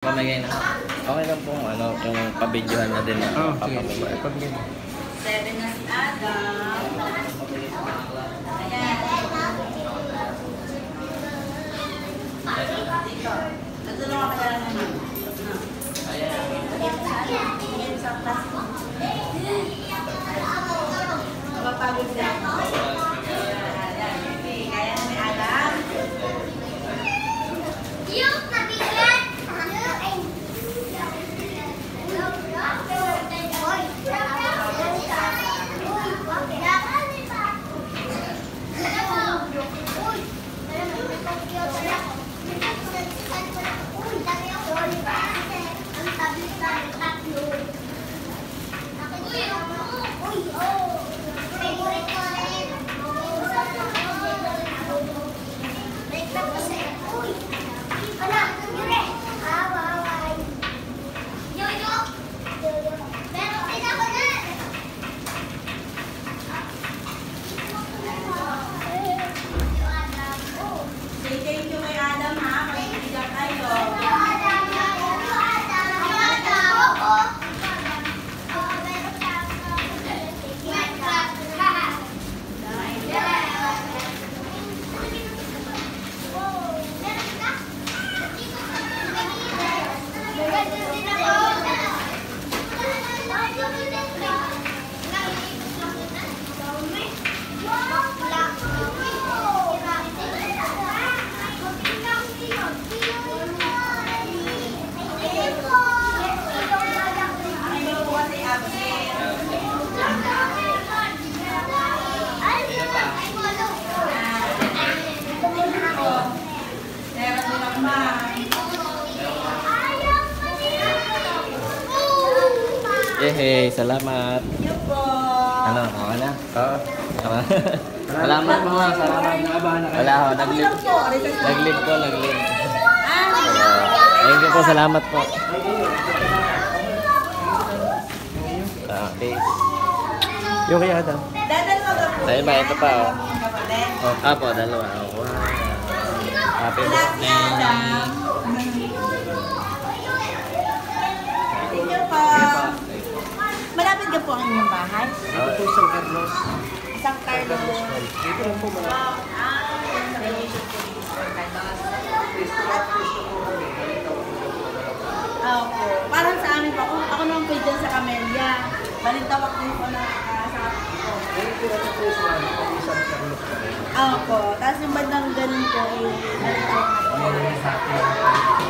Pamigay na. Okay lang po ano, yung pabidyohan na din na sige. Pabigyan mo. 7 na si Adam. Ayan. Dito. Natulungan ka lang naman. Ayan. Ayan sa class mo. Mapapagod siya. Ayan. Okay. Kaya na ni Adam. Yung nabigat. Thank you kay Adam ha. Pag-ibigyan kayo. Hey, salamat. Thank po. Ano, okay na? Oo. Salamat po. Salamat. Nakabahan na kayo. Wala ako, nag-leave. Nag-leave po, nag-leave. Thank you po, salamat po. Okay. Yung kaya Adam. Dadalawa ka po. Sa iba, ito pa oh. Kapatid. Apo, dalawa. Oh, wow. Happy Wala si birthday. Adam. Thank you po. Malapit ka po ang inyong bahay? Ito po San Carlos. San Carlos. Dito lang po malapit. Opo. Parang sa amin po. Ako naman po dyan sa Camellia. Balintawak din po na sa ko. Ngayon po natin po sa San Carlos. Opo. Tapos yung bandang ganun po, balintawak na po.